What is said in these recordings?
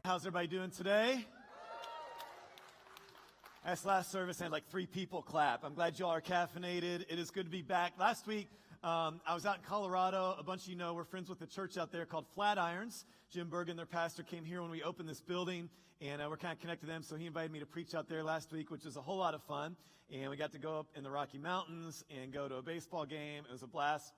How's everybody doing today? That's last service, I had like 3 people clap. I'm glad y'all are caffeinated. It is good to be back. Last week, I was out in Colorado. A bunch of you know we're friends with the church out there called Flatirons. Jim Bergen, their pastor, came here when we opened this building, and we're kind of connected to them, so he invited me to preach out there last week, which was a whole lot of fun. And we got to go up in the Rocky Mountains and go to a baseball game. It was a blast.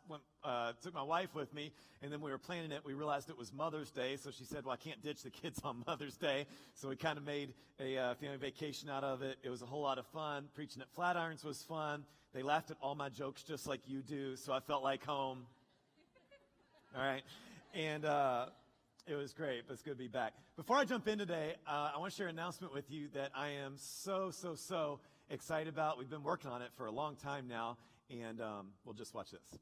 Took my wife with me, and then we were planning it. We realized it was Mother's Day, so she said, well, I can't ditch the kids on Mother's Day. So we kind of made a family vacation out of it. It was a whole lot of fun. Preaching at Flatirons was fun. They laughed at all my jokes just like you do, so I felt like home. All right. And it was great, but it's good to be back. Before I jump in today, I want to share an announcement with you that I am so excited about. We've been working on it for a long time now, and we'll just watch this.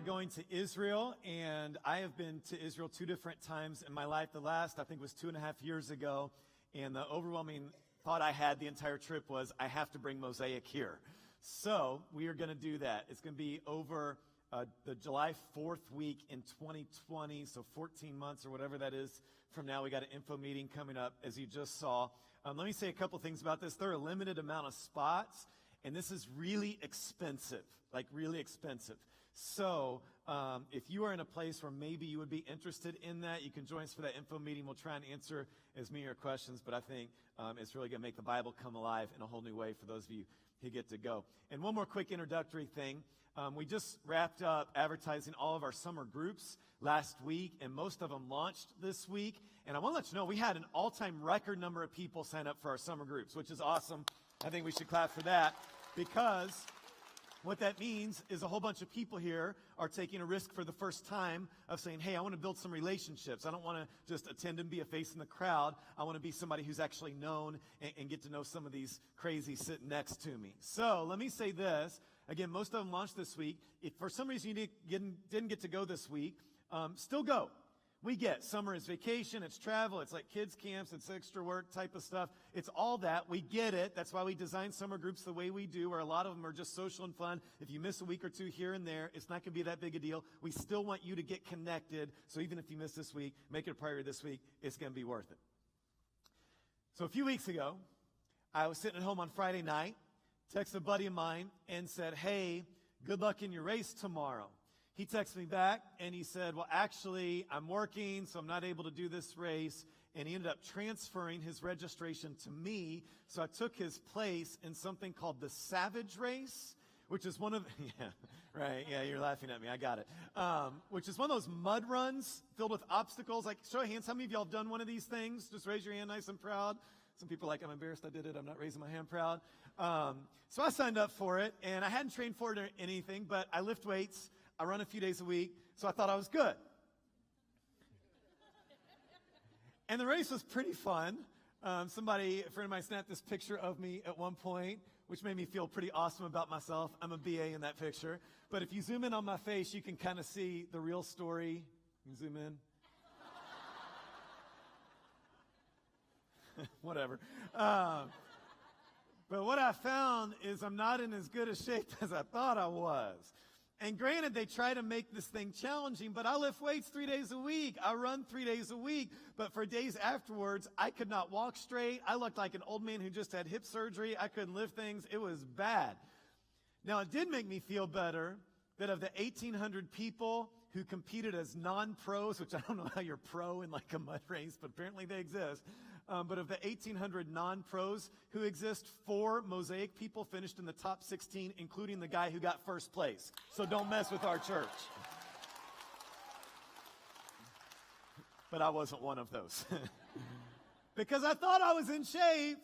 Going to Israel, and I have been to Israel 2 different times in my life. The last, I think, was 2.5 years ago, and the overwhelming thought I had the entire trip was, I have to bring Mosaic here. So we are going to do that. It's going to be over the July 4th week in 2020, so 14 months or whatever that is from now. We got an info meeting coming up, as you just saw. Let me say a couple things about this. There are a limited amount of spots, and this is really expensive, like really expensive. So if you are in a place where maybe you would be interested in that, you can join us for that info meeting. We'll try and answer as many of your questions, but I think it's really going to make the Bible come alive in a whole new way for those of you who get to go. And one more quick introductory thing. We just wrapped up advertising all of our summer groups last week, and most of them launched this week. And I want to let you know we had an all-time record number of people sign up for our summer groups, which is awesome. I think we should clap for that, because what that means is a whole bunch of people here are taking a risk for the first time of saying, hey, I want to build some relationships. I don't want to just attend and be a face in the crowd. I want to be somebody who's actually known and get to know some of these crazies sitting next to me. So let me say this. Again, most of them launched this week. If for some reason you didn't get to go this week, still go. We get summer is vacation, it's travel, it's like kids camps, it's extra work type of stuff. It's all that. We get it. That's why we design summer groups the way we do, where a lot of them are just social and fun. If you miss a week or 2 here and there, it's not going to be that big a deal. We still want you to get connected. So even if you miss this week, make it a priority this week. It's going to be worth it. So a few weeks ago, I was sitting at home on Friday night, texted a buddy of mine and said, hey, good luck in your race tomorrow. He texted me back, and he said, well, actually, I'm working, so I'm not able to do this race. And he ended up transferring his registration to me, so I took his place in something called the Savage Race, which is one of, yeah, right, yeah, you're laughing at me, I got it, which is one of those mud runs filled with obstacles. Like, show of hands, how many of y'all have done one of these things? Just raise your hand nice and proud. Some people are like, I'm embarrassed I did it. I'm not raising my hand proud. So I signed up for it, and I hadn't trained for it or anything, but I lift weights. I run a few days a week, so I thought I was good. And the race was pretty fun. A friend of mine snapped this picture of me at one point, which made me feel pretty awesome about myself. I'm a BA in that picture. But if you zoom in on my face, you can kind of see the real story. You zoom in. Whatever. But what I found is I'm not in as good a shape as I thought I was. And granted, they try to make this thing challenging, but I lift weights 3 days a week. I run 3 days a week. But for days afterwards, I could not walk straight. I looked like an old man who just had hip surgery. I couldn't lift things. It was bad. Now, it did make me feel better that of the 1,800 people who competed as non-pros, which I don't know how you're pro in like a mud race, but apparently they exist, but of the 1,800 non-pros who exist, 4 Mosaic people finished in the top 16, including the guy who got first place. So don't mess with our church. But I wasn't one of those. Because I thought I was in shape,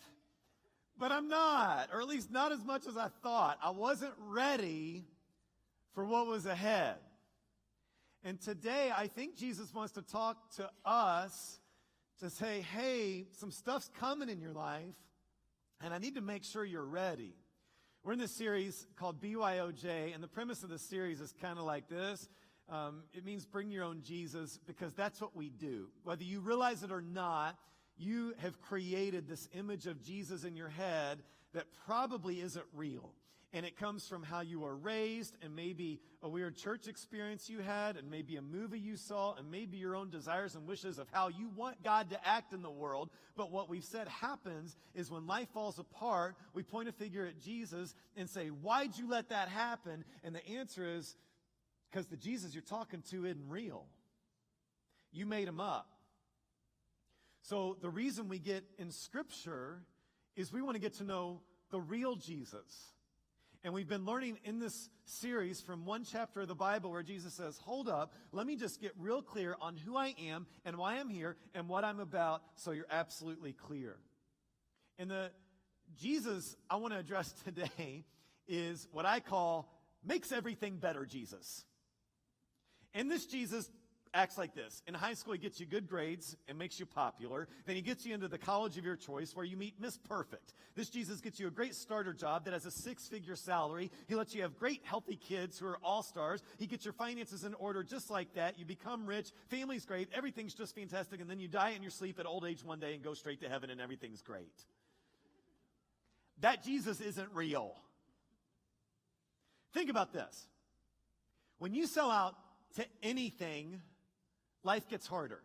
but I'm not, or at least not as much as I thought. I wasn't ready for what was ahead. And today, I think Jesus wants to talk to us to say, hey, some stuff's coming in your life, and I need to make sure you're ready. We're in this series called BYOJ, and the premise of the series is kind of like this. It means bring your own Jesus, because that's what we do. Whether you realize it or not, you have created this image of Jesus in your head that probably isn't real. And it comes from how you were raised, and maybe a weird church experience you had, and maybe a movie you saw, and maybe your own desires and wishes of how you want God to act in the world. But what we've said happens is when life falls apart, we point a finger at Jesus and say, why'd you let that happen? And the answer is, because the Jesus you're talking to isn't real. You made him up. So the reason we get in Scripture is we want to get to know the real Jesus. And we've been learning in this series from one chapter of the Bible where Jesus says, hold up, let me just get real clear on who I am and why I'm here and what I'm about, so you're absolutely clear. And the Jesus I want to address today is what I call makes everything better Jesus. And this Jesus acts like this. In high school, he gets you good grades and makes you popular. Then he gets you into the college of your choice where you meet Miss Perfect. This Jesus gets you a great starter job that has a 6-figure salary. He lets you have great, healthy kids who are all-stars. He gets your finances in order just like that. You become rich. Family's great. Everything's just fantastic. And then you die in your sleep at old age one day and go straight to heaven and everything's great. That Jesus isn't real. Think about this. When you sell out to anything, life gets harder,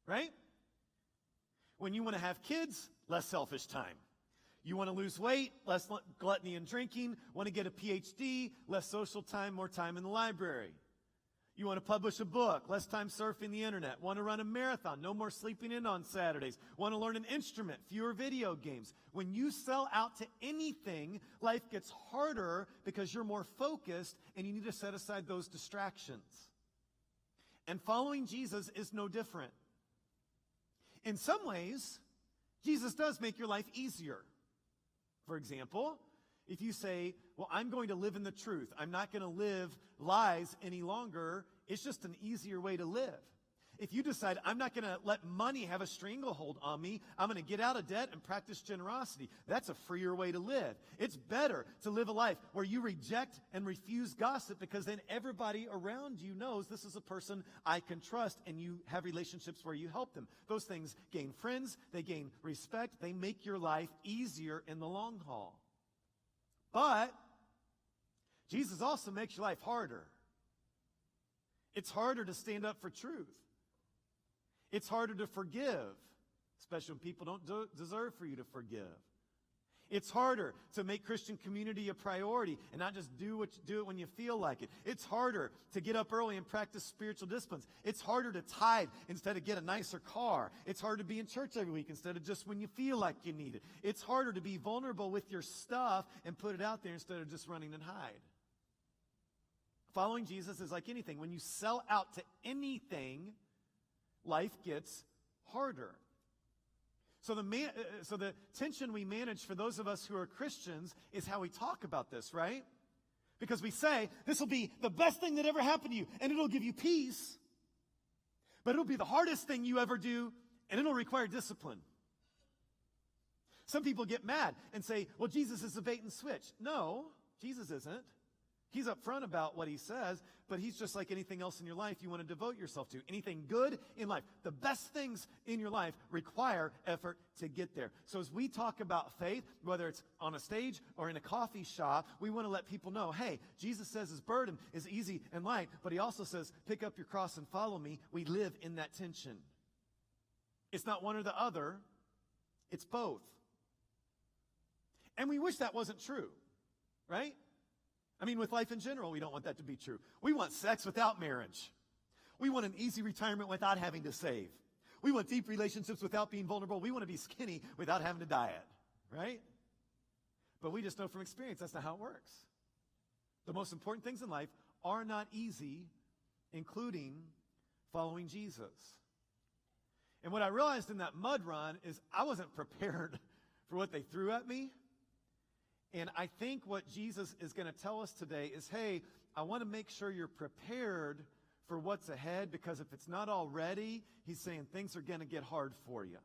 right? When you want to have kids, less selfish time. You want to lose weight, less gluttony and drinking. Want to get a PhD, less social time, more time in the library. You want to publish a book, less time surfing the internet. Want to run a marathon, no more sleeping in on Saturdays. Want to learn an instrument, fewer video games. When you sell out to anything, life gets harder because you're more focused and you need to set aside those distractions. And following Jesus is no different. In some ways, Jesus does make your life easier. For example, if you say, well, I'm going to live in the truth. I'm not going to live lies any longer. It's just an easier way to live. If you decide, I'm not going to let money have a stranglehold on me, I'm going to get out of debt and practice generosity. That's a freer way to live. It's better to live a life where you reject and refuse gossip, because then everybody around you knows this is a person I can trust, and you have relationships where you help them. Those things gain friends, they gain respect, they make your life easier in the long haul. But Jesus also makes your life harder. It's harder to stand up for truth. It's harder to forgive, especially when people don't deserve for you to forgive. It's harder to make Christian community a priority and not just do it when you feel like it. It's harder to get up early and practice spiritual disciplines. It's harder to tithe instead of get a nicer car. It's harder to be in church every week instead of just when you feel like you need it. It's harder to be vulnerable with your stuff and put it out there instead of just running and hide. Following Jesus is like anything. When you sell out to anything, life gets harder. So the tension we manage for those of us who are Christians is how we talk about this, right? Because we say, this will be the best thing that ever happened to you, and it'll give you peace. But it'll be the hardest thing you ever do, and it'll require discipline. Some people get mad and say, well, Jesus is a bait and switch. No, Jesus isn't. He's upfront about what he says, but he's just like anything else in your life you want to devote yourself to. Anything good in life. The best things in your life require effort to get there. So as we talk about faith, whether it's on a stage or in a coffee shop, we want to let people know, hey, Jesus says his burden is easy and light, but he also says, pick up your cross and follow me. We live in that tension. It's not one or the other. It's both. And we wish that wasn't true, right? I mean, with life in general, we don't want that to be true. We want sex without marriage. We want an easy retirement without having to save. We want deep relationships without being vulnerable. We want to be skinny without having to diet, right? But we just know from experience that's not how it works. The most important things in life are not easy, including following Jesus. And what I realized in that mud run is I wasn't prepared for what they threw at me. And I think what Jesus is going to tell us today is, hey, I want to make sure you're prepared for what's ahead, because if it's not already, he's saying things are going to get hard for you.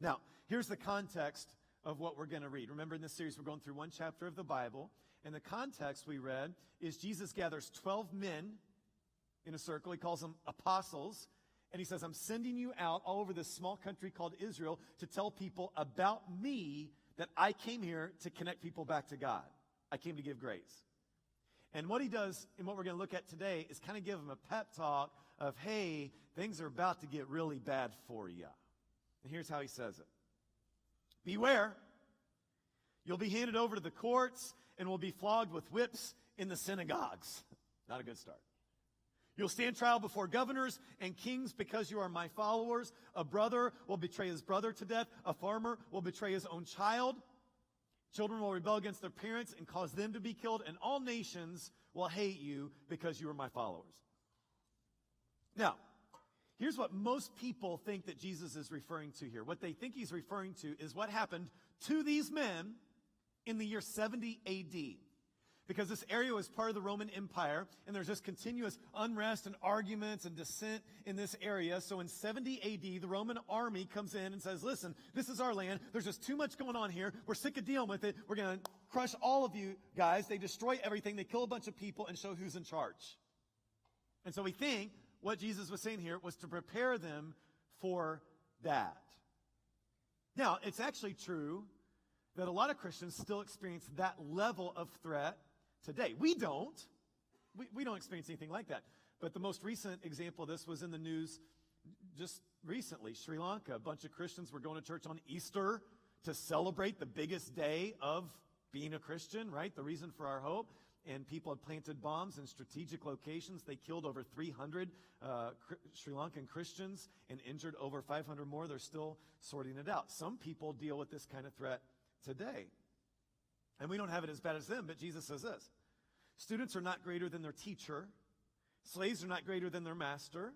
Now, here's the context of what we're going to read. Remember, in this series, we're going through one chapter of the Bible. And the context we read is Jesus gathers 12 men in a circle. He calls them apostles. And he says, I'm sending you out all over this small country called Israel to tell people about me, that I came here to connect people back to God. I came to give grace. And what he does, and what we're going to look at today, is kind of give them a pep talk of, hey, things are about to get really bad for you. And here's how he says it. Beware. You'll be handed over to the courts and will be flogged with whips in the synagogues. Not a good start. You'll stand trial before governors and kings because you are my followers. A brother will betray his brother to death. A farmer will betray his own child. Children will rebel against their parents and cause them to be killed. And all nations will hate you because you are my followers. Now, here's what most people think that Jesus is referring to here. What they think he's referring to is what happened to these men in the year 70 A.D., because this area was part of the Roman Empire, and there's just continuous unrest and arguments and dissent in this area. So in 70 A.D., the Roman army comes in and says, listen, this is our land. There's just too much going on here. We're sick of dealing with it. We're going to crush all of you guys. They destroy everything. They kill a bunch of people and show who's in charge. And so we think what Jesus was saying here was to prepare them for that. Now, it's actually true that a lot of Christians still experience that level of threat today. We don't. We don't experience anything like that. But the most recent example of this was in the news just recently. Sri Lanka, a bunch of Christians were going to church on Easter to celebrate the biggest day of being a Christian, right? The reason for our hope. And people had planted bombs in strategic locations. They killed over 300 Sri Lankan Christians and injured over 500 more. They're still sorting it out. Some people deal with this kind of threat today. And we don't have it as bad as them, but Jesus says this. Students are not greater than their teacher. Slaves are not greater than their master.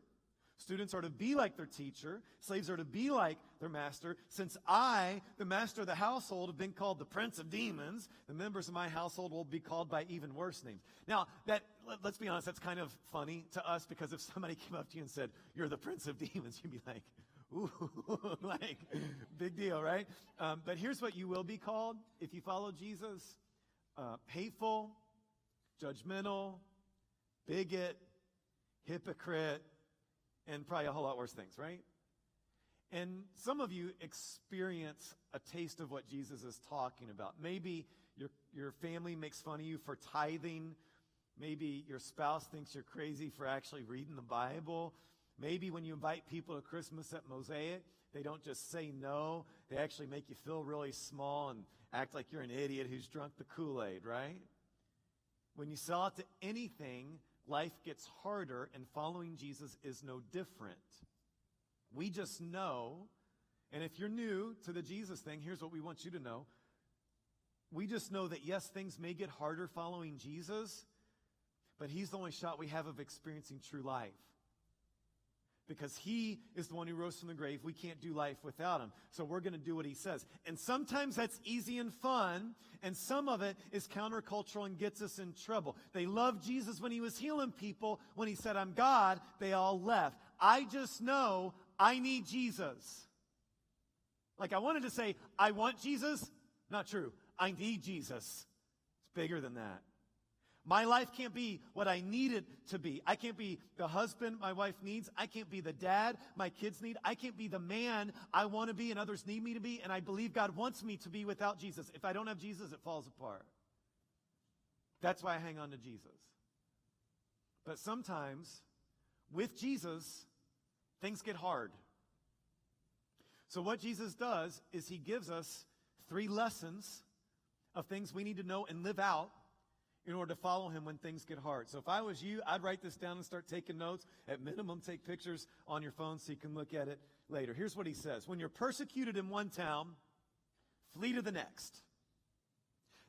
Students are to be like their teacher. Slaves are to be like their master. Since I, the master of the household, have been called the prince of demons, the members of my household will be called by even worse names. Now, let's be honest, that's kind of funny to us, because if somebody came up to you and said, you're the prince of demons, you'd be like, ooh, like, big deal, right? But here's what you will be called if you follow Jesus. Hateful, judgmental, bigot, hypocrite, and probably a whole lot worse things, right? And some of you experience a taste of what Jesus is talking about. Maybe your family makes fun of you for tithing. Maybe your spouse thinks you're crazy for actually reading the Bible. Maybe when you invite people to Christmas at Mosaic, they don't just say no. They actually make you feel really small and act like you're an idiot who's drunk the Kool-Aid, right? When you sell out to anything, life gets harder, and following Jesus is no different. We just know, and if you're new to the Jesus thing, here's what we want you to know. We just know that, yes, things may get harder following Jesus, but he's the only shot we have of experiencing true life. Because he is the one who rose from the grave. We can't do life without him. So we're going to do what he says. And sometimes that's easy and fun, and some of it is countercultural and gets us in trouble. They loved Jesus when he was healing people. When he said, I'm God, they all left. I just know I need Jesus. Like, I wanted to say, I want Jesus. Not true. I need Jesus. It's bigger than that. My life can't be what I need it to be. I can't be the husband my wife needs. I can't be the dad my kids need. I can't be the man I want to be and others need me to be. And I believe God wants me to be without Jesus. If I don't have Jesus, it falls apart. That's why I hang on to Jesus. But sometimes, with Jesus, things get hard. So what Jesus does is he gives us 3 lessons of things we need to know and live out in order to follow him when things get hard. So if I was you, I'd write this down and start taking notes. At minimum, take pictures on your phone so you can look at it later. Here's what he says. When you're persecuted in one town, flee to the next.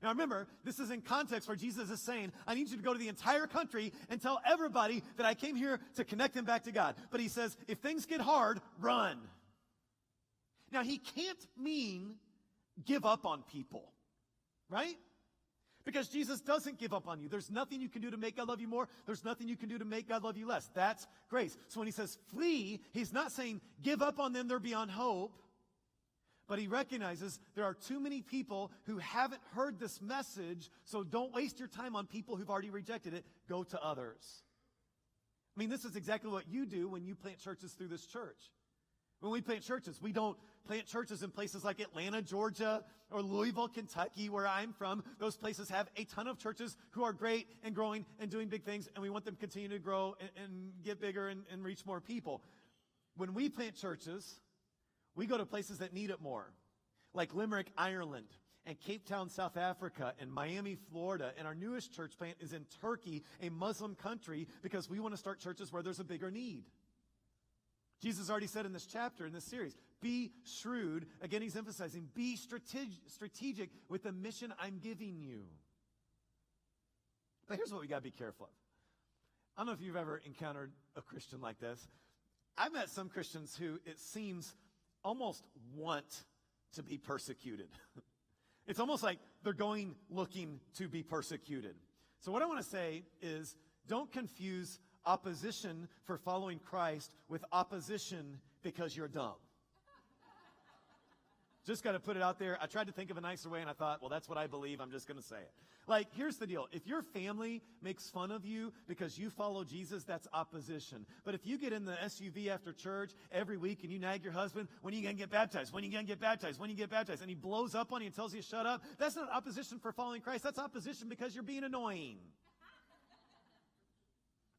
Now remember, this is in context where Jesus is saying, I need you to go to the entire country and tell everybody that I came here to connect them back to God. But he says, if things get hard, run. Now he can't mean give up on people, right? Because Jesus doesn't give up on you. There's nothing you can do to make God love you more. There's nothing you can do to make God love you less. That's grace. So when he says flee, he's not saying give up on them, they're beyond hope. But he recognizes there are too many people who haven't heard this message, so don't waste your time on people who've already rejected it. Go to others. I mean, this is exactly what you do when you plant churches through this church. When we plant churches, we don't plant churches in places like Atlanta, Georgia, or Louisville, Kentucky, where I'm from. Those places have a ton of churches who are great and growing and doing big things, and we want them to continue to grow and get bigger and reach more people. When we plant churches, we go to places that need it more, like Limerick, Ireland, and Cape Town, South Africa, and Miami, Florida. And our newest church plant is in Turkey, a Muslim country, because we want to start churches where there's a bigger need. Jesus already said in this chapter, in this series, be shrewd. Again, he's emphasizing, be strategic with the mission I'm giving you. But here's what we got to be careful of. I don't know if you've ever encountered a Christian like this. I've met some Christians who, it seems, almost want to be persecuted. It's almost like they're going looking to be persecuted. So what I want to say is, don't confuse opposition for following Christ with opposition because you're dumb. Just got to put it out there. I tried to think of a nicer way, and I thought, well, that's what I believe. I'm just going to say it. Like, here's the deal. If your family makes fun of you because you follow Jesus, that's opposition. But if you get in the SUV after church every week and you nag your husband, when are you going to get baptized? When are you going to get baptized? When are you get baptized? And he blows up on you and tells you to shut up, that's not opposition for following Christ. That's opposition because you're being annoying.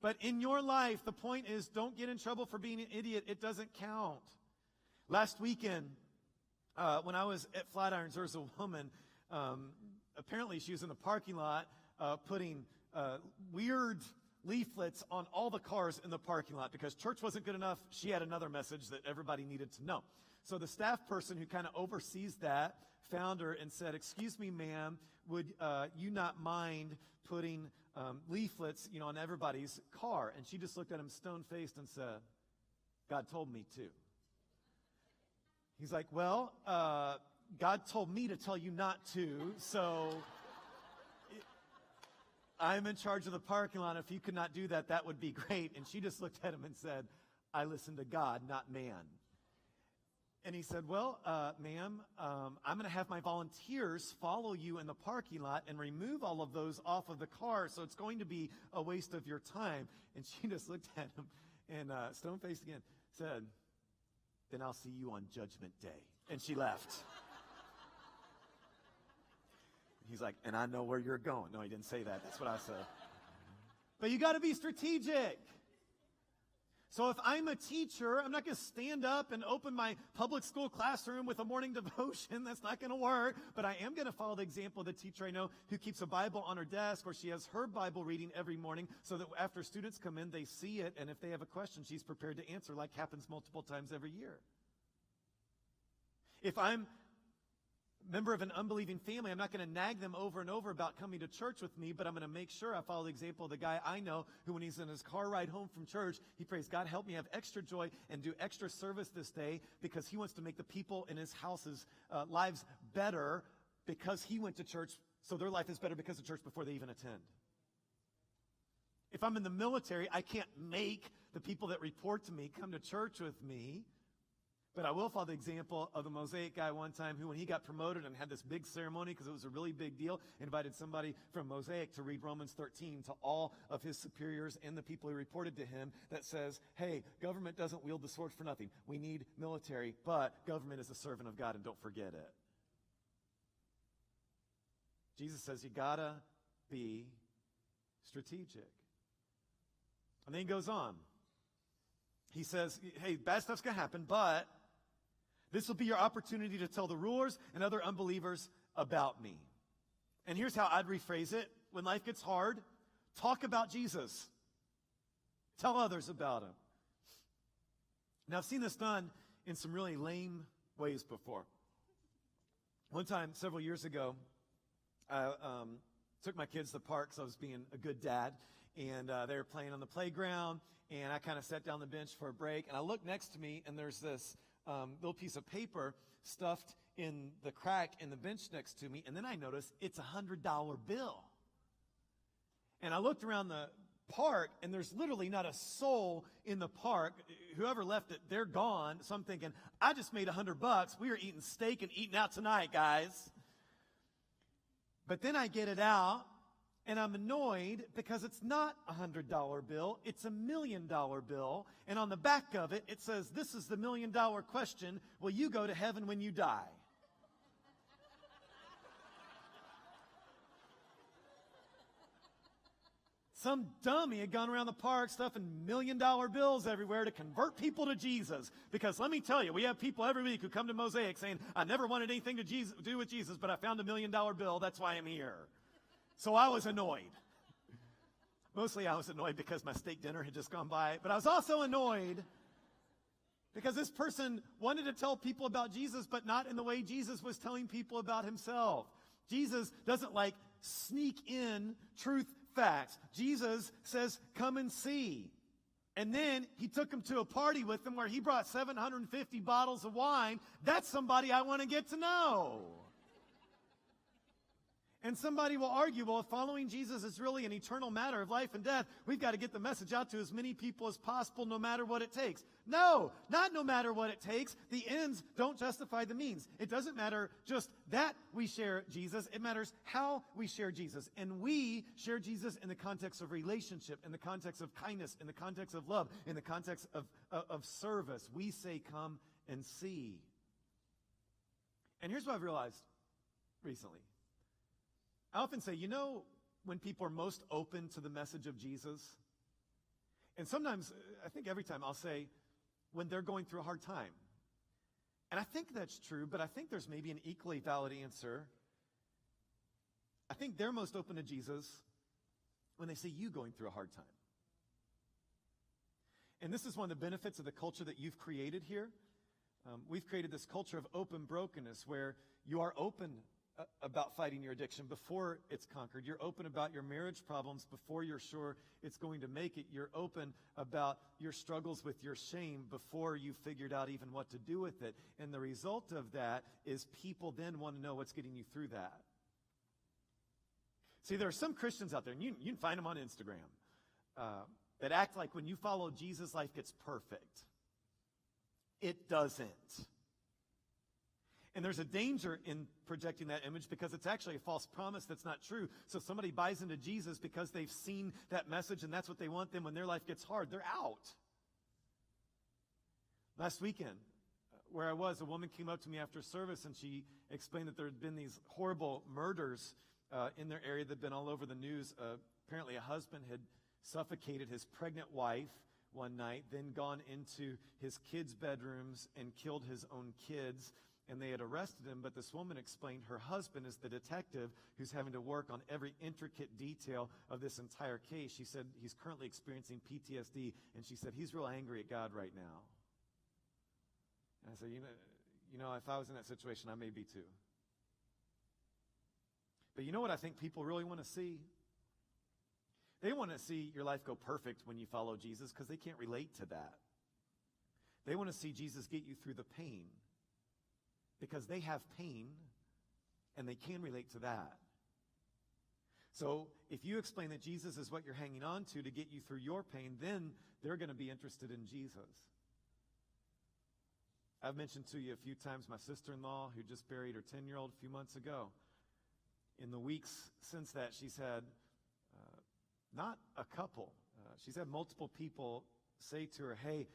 But in your life, the point is, don't get in trouble for being an idiot. It doesn't count. Last weekend, when I was at Flatirons, there was a woman, apparently she was in the parking lot putting weird leaflets on all the cars in the parking lot because church wasn't good enough. She had another message that everybody needed to know. So the staff person who kind of oversees that found her and said, excuse me, ma'am, would you not mind putting leaflets, on everybody's car? And she just looked at him stone-faced and said, God told me to. He's like, well, God told me to tell you not to, so I'm in charge of the parking lot. If you could not do that, that would be great. And she just looked at him and said, I listen to God, not man. And he said, well, ma'am, I'm going to have my volunteers follow you in the parking lot and remove all of those off of the car, so it's going to be a waste of your time. And she just looked at him and stone-faced again said, then I'll see you on Judgment Day. And she left. He's like, and I know where you're going. No, he didn't say that. That's what I said. But you got to be strategic. So if I'm a teacher, I'm not going to stand up and open my public school classroom with a morning devotion. That's not going to work. But I am going to follow the example of the teacher I know who keeps a Bible on her desk, or she has her Bible reading every morning so that after students come in, they see it. And if they have a question, she's prepared to answer, like happens multiple times every year. If I'm member of an unbelieving family, I'm not going to nag them over and over about coming to church with me, but I'm going to make sure I follow the example of the guy I know who, when he's in his car ride home from church, he prays, God, help me have extra joy and do extra service this day, because he wants to make the people in his house's lives better because he went to church, so their life is better because of church before they even attend. If I'm in the military, I can't make the people that report to me come to church with me. But I will follow the example of the Mosaic guy one time who, when he got promoted and had this big ceremony because it was a really big deal, invited somebody from Mosaic to read Romans 13 to all of his superiors and the people who reported to him, that says, hey, government doesn't wield the sword for nothing. We need military, but government is a servant of God, and don't forget it. Jesus says you gotta be strategic. And then he goes on. He says, hey, bad stuff's going to happen, but this will be your opportunity to tell the rulers and other unbelievers about me. And here's how I'd rephrase it. when life gets hard, talk about Jesus. Tell others about him. Now, I've seen this done in some really lame ways before. One time, several years ago, I took my kids to the park because I was being a good dad, and they were playing on the playground, and I kind of sat down on the bench for a break, and I looked next to me, and there's this little piece of paper stuffed in the crack in the bench next to me, and then I noticed it's $100 bill. And I looked around the park, and there's literally not a soul in the park. Whoever left it, they're gone. So I'm thinking, I just made $100. We are eating steak and eating out tonight, guys. But then I get it out, and I'm annoyed because it's not a $100 bill. It's a $1 million bill. And on the back of it, it says, this is the $1 million question. Will you go to heaven when you die? Some dummy had gone around the park stuffing $1 million bills everywhere to convert people to Jesus. Because let me tell you, we have people every week who come to Mosaic saying, I never wanted anything to do with Jesus, but I found a $1 million bill. That's why I'm here. So I was annoyed. Mostly I was annoyed because my steak dinner had just gone by. But I was also annoyed because this person wanted to tell people about Jesus, but not in the way Jesus was telling people about himself. Jesus doesn't sneak in truth facts. Jesus says, come and see. And then he took him to a party with him where he brought 750 bottles of wine. That's somebody I want to get to know. And somebody will argue, well, if following Jesus is really an eternal matter of life and death, we've got to get the message out to as many people as possible, no matter what it takes. No, not no matter what it takes. The ends don't justify the means. It doesn't matter just that we share Jesus. It matters how we share Jesus. And we share Jesus in the context of relationship, in the context of kindness, in the context of love, in the context of service. We say, come and see. And here's what I've realized recently. I often say, when people are most open to the message of Jesus? And sometimes, I think every time I'll say, when they're going through a hard time. And I think that's true, but I think there's maybe an equally valid answer. I think they're most open to Jesus when they see you going through a hard time. And this is one of the benefits of the culture that you've created here. We've created this culture of open brokenness where you are open about fighting your addiction before it's conquered. You're open about your marriage problems before you're sure it's going to make it. You're open about your struggles with your shame before you figured out even what to do with it. And the result of that is people then want to know what's getting you through that. See, there are some Christians out there, and you can find them on Instagram, that act like when you follow Jesus, life gets perfect. It doesn't. And there's a danger in projecting that image because it's actually a false promise that's not true. So somebody buys into Jesus because they've seen that message and that's what they want. Then when their life gets hard, they're out. Last weekend, where I was, a woman came up to me after service and she explained that there had been these horrible murders in their area that had been all over the news. Apparently a husband had suffocated his pregnant wife one night, then gone into his kids' bedrooms and killed his own kids. And they had arrested him, but this woman explained her husband is the detective who's having to work on every intricate detail of this entire case. She said he's currently experiencing PTSD, and she said he's real angry at God right now. And I said, if I was in that situation, I may be too. But you know what I think people really want to see? They want to see your life go perfect when you follow Jesus because they can't relate to that. They want to see Jesus get you through the pain, because they have pain, and they can relate to that. So if you explain that Jesus is what you're hanging on to get you through your pain, then they're going to be interested in Jesus. I've mentioned to you a few times my sister-in-law who just buried her 10-year-old a few months ago. In the weeks since that, she's had not a couple. She's had multiple people say to her, hey,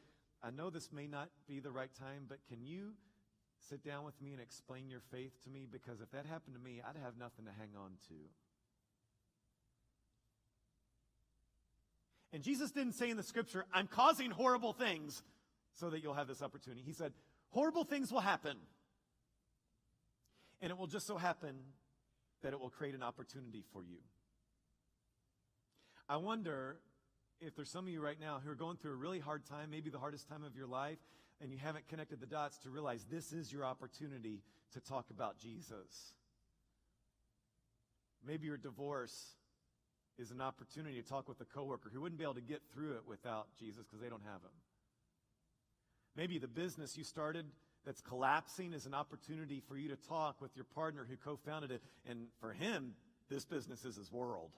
I know this may not be the right time, but can you sit down with me and explain your faith to me? Because if that happened to me, I'd have nothing to hang on to. And Jesus didn't say in the scripture, I'm causing horrible things so that you'll have this opportunity. He said, horrible things will happen. And it will just so happen that it will create an opportunity for you. I wonder if there's some of you right now who are going through a really hard time, maybe the hardest time of your life, and you haven't connected the dots to realize this is your opportunity to talk about Jesus. Maybe your divorce is an opportunity to talk with a coworker who wouldn't be able to get through it without Jesus because they don't have him. Maybe the business you started that's collapsing is an opportunity for you to talk with your partner who co-founded it, and for him, this business is his world.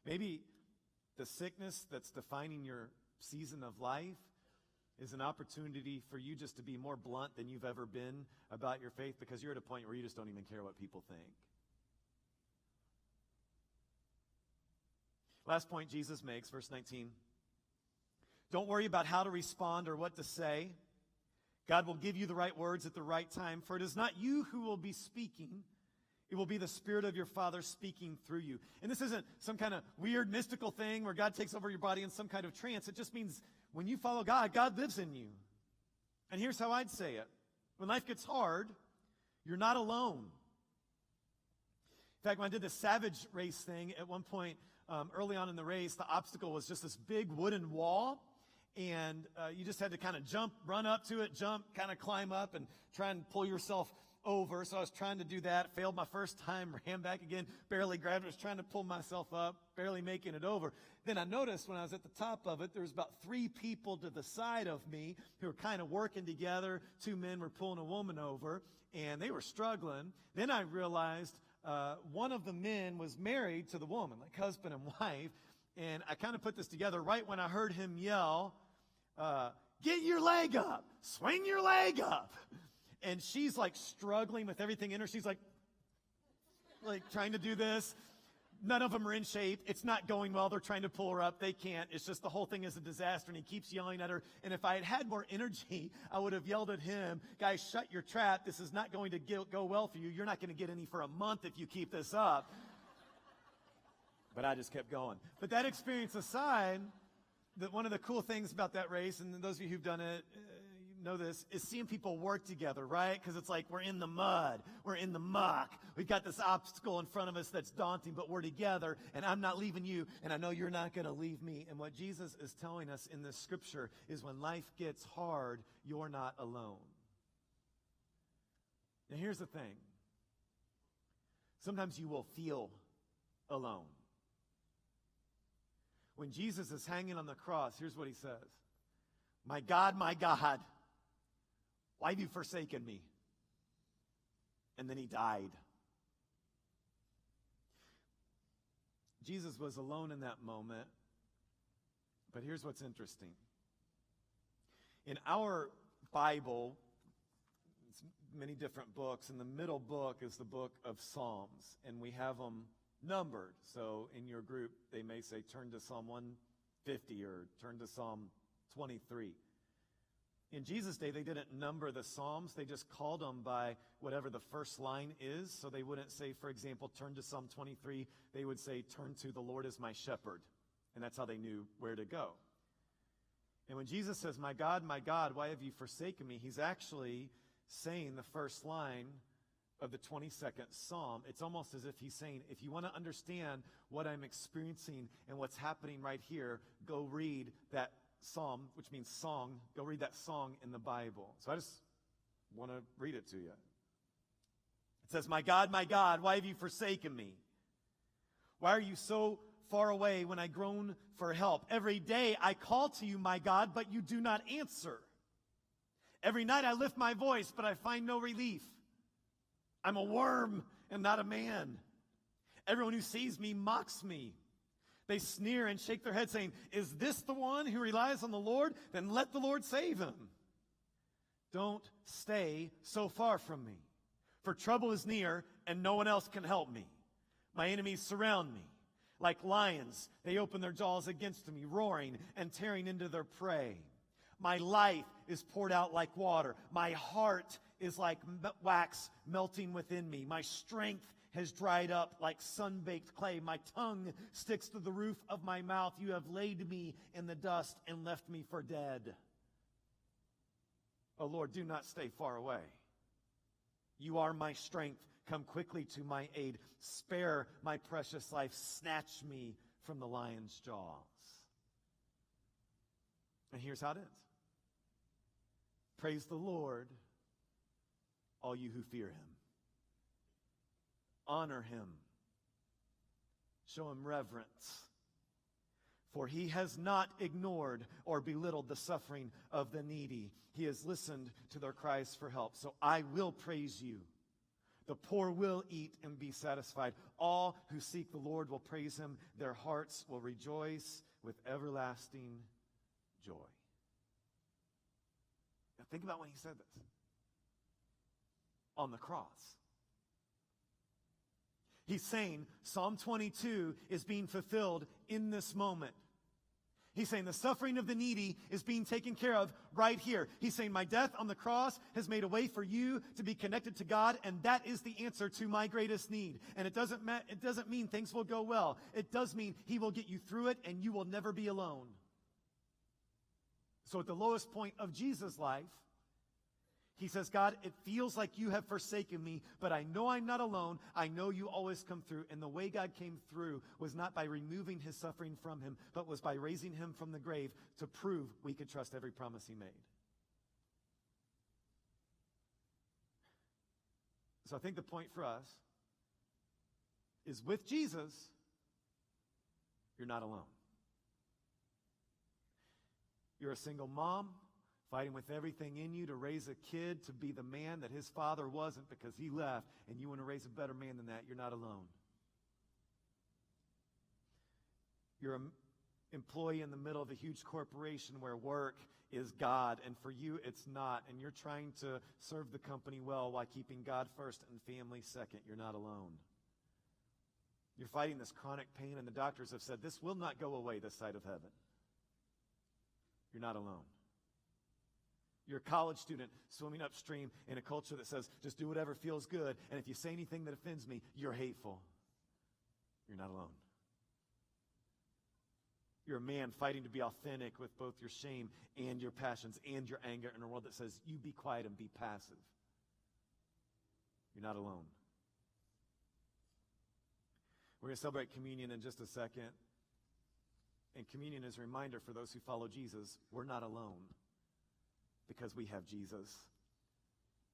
Maybe the sickness that's defining your season of life is an opportunity for you just to be more blunt than you've ever been about your faith because you're at a point where you just don't even care what people think. Last point Jesus makes, verse 19. Don't worry about how to respond or what to say. God will give you the right words at the right time, for it is not you who will be speaking. It will be the Spirit of your Father speaking through you. And this isn't some kind of weird mystical thing where God takes over your body in some kind of trance. It just means when you follow God, God lives in you. And here's how I'd say it. When life gets hard, you're not alone. In fact, when I did the Savage race thing, at one point early on in the race, the obstacle was just this big wooden wall. And you just had to kind of jump, run up to it, jump, kind of climb up and try and pull yourself over. So I was trying to do that, failed my first time, ran back again, barely grabbed it, was trying to pull myself up, barely making it over. Then I noticed when I was at the top of it, there was about 3 people to the side of me who were kind of working together. 2 men were pulling a woman over, and they were struggling. Then I realized one of the men was married to the woman, like husband and wife. And I kind of put this together right when I heard him yell, get your leg up, swing your leg up. And she's like struggling with everything in her. She's like trying to do this. None of them are in shape. It's not going well. They're trying to pull her up. They can't. It's just the whole thing is a disaster. And he keeps yelling at her. And if I had had more energy, I would have yelled at him, guys, shut your trap. This is not going to go well for you. You're not going to get any for a month if you keep this up. But I just kept going. But that experience aside, one of the cool things about that race, and those of you who've done it, you know this, is seeing people work together, right? Because it's like we're in the mud. We're in the muck. We've got this obstacle in front of us that's daunting, but we're together, and I'm not leaving you, and I know you're not going to leave me. And what Jesus is telling us in this scripture is when life gets hard, you're not alone. Now, here's the thing. Sometimes you will feel alone. When Jesus is hanging on the cross, here's what he says. My God, why have you forsaken me? And then he died. Jesus was alone in that moment. But here's what's interesting. In our Bible, it's many different books, and the middle book is the book of Psalms. And we have them numbered. So in your group, they may say, turn to Psalm 150 or turn to Psalm 23. In Jesus' day, they didn't number the Psalms. They just called them by whatever the first line is. So they wouldn't say, for example, turn to Psalm 23. They would say, turn to the Lord is my shepherd. And that's how they knew where to go. And when Jesus says, my God, why have you forsaken me? He's actually saying the first line of the 22nd Psalm. It's almost as if he's saying, if you want to understand what I'm experiencing and what's happening right here, go read that Psalm, which means song. Go read that song in the Bible. So I just want to read it to you. It says, my God, why have you forsaken me? Why are you so far away when I groan for help? Every day I call to you, my God, but you do not answer. Every night I lift my voice, but I find no relief. I'm a worm and not a man. Everyone who sees me mocks me. They sneer and shake their head, saying, is this the one who relies on the Lord? Then let the Lord save him. Don't stay so far from me, for trouble is near and no one else can help me. My enemies surround me. Like lions, they open their jaws against me, roaring and tearing into their prey. My life is poured out like water. My heart is like wax melting within me. My strength has dried up like sun-baked clay. My tongue sticks to the roof of my mouth. You have laid me in the dust and left me for dead. Oh Lord, do not stay far away. You are my strength. Come quickly to my aid. Spare my precious life. Snatch me from the lion's jaws. And here's how it ends. Praise the Lord, all you who fear him. Honor him. Show him reverence. For he has not ignored or belittled the suffering of the needy. He has listened to their cries for help. So I will praise you. The poor will eat and be satisfied. All who seek the Lord will praise him. Their hearts will rejoice with everlasting joy. Now think about when he said this. On the cross. He's saying Psalm 22 is being fulfilled in this moment. He's saying the suffering of the needy is being taken care of right here. He's saying my death on the cross has made a way for you to be connected to God, and that is the answer to my greatest need. And it doesn't mean things will go well. It does mean he will get you through it, and you will never be alone. So at the lowest point of Jesus' life, he says, God, it feels like you have forsaken me, but I know I'm not alone. I know you always come through. And the way God came through was not by removing his suffering from him, but was by raising him from the grave to prove we could trust every promise he made. So I think the point for us is with Jesus, you're not alone. You're a single mom, fighting with everything in you to raise a kid to be the man that his father wasn't because he left, and you want to raise a better man than that. You're not alone. You're an employee in the middle of a huge corporation where work is God, and for you it's not, and you're trying to serve the company well while keeping God first and family second. You're not alone. You're fighting this chronic pain, and the doctors have said this will not go away this side of heaven. You're not alone. You're a college student swimming upstream in a culture that says, just do whatever feels good, and if you say anything that offends me, you're hateful. You're not alone. You're a man fighting to be authentic with both your shame and your passions and your anger in a world that says, you be quiet and be passive. You're not alone. We're going to celebrate communion in just a second. And communion is a reminder for those who follow Jesus, we're not alone. Because we have Jesus,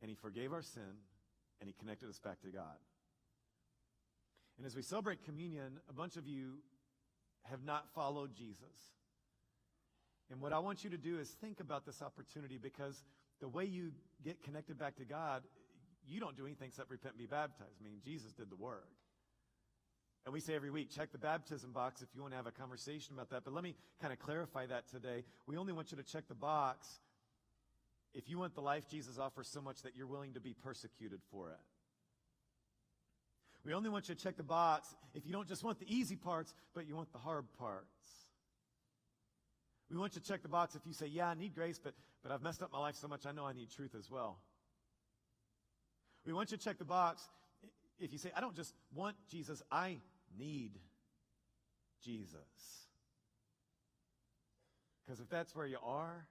and he forgave our sin, and he connected us back to God. And as we celebrate communion, a bunch of you have not followed Jesus. And what I want you to do is think about this opportunity, because the way you get connected back to God, you don't do anything except repent and be baptized. I mean, Jesus did the work. And we say every week, check the baptism box if you want to have a conversation about that. But let me kind of clarify that today. We only want you to check the box if you want the life Jesus offers so much that you're willing to be persecuted for it. We only want you to check the box if you don't just want the easy parts, but you want the hard parts. We want you to check the box if you say, yeah, I need grace, but I've messed up my life so much I know I need truth as well. We want you to check the box if you say, I don't just want Jesus, I need Jesus. Because if that's where you are,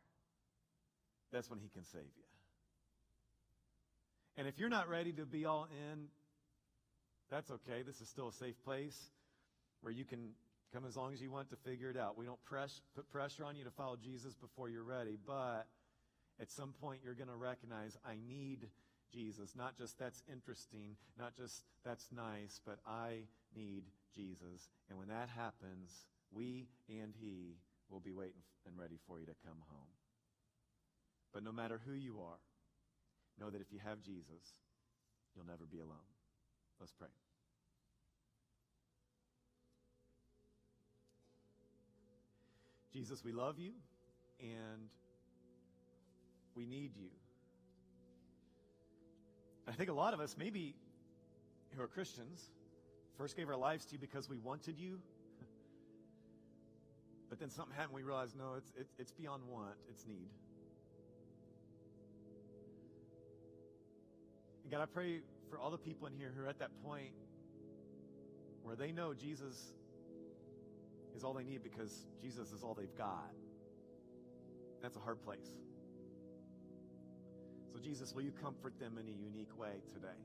that's when he can save you. And if you're not ready to be all in, that's okay. This is still a safe place where you can come as long as you want to figure it out. We don't put pressure on you to follow Jesus before you're ready, but at some point you're going to recognize, I need Jesus. Not just that's interesting, not just that's nice, but I need Jesus. And when that happens, we and he will be waiting and ready for you to come home. But no matter who you are, know that if you have Jesus, you'll never be alone. Let's pray. Jesus, we love you, and we need you. I think a lot of us, maybe who are Christians, first gave our lives to you because we wanted you. But then something happened, we realized, no, it's beyond want, it's need. And God, I pray for all the people in here who are at that point where they know Jesus is all they need because Jesus is all they've got. That's a hard place. So Jesus, will you comfort them in a unique way today?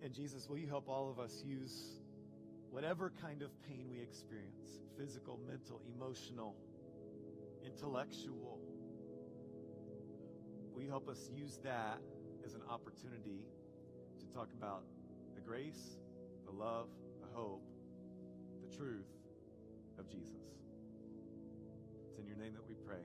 And Jesus, will you help all of us use whatever kind of pain we experience, physical, mental, emotional, intellectual, will you help us use that as an opportunity to talk about the grace, the love, the hope, the truth of Jesus. It's in your name that we pray.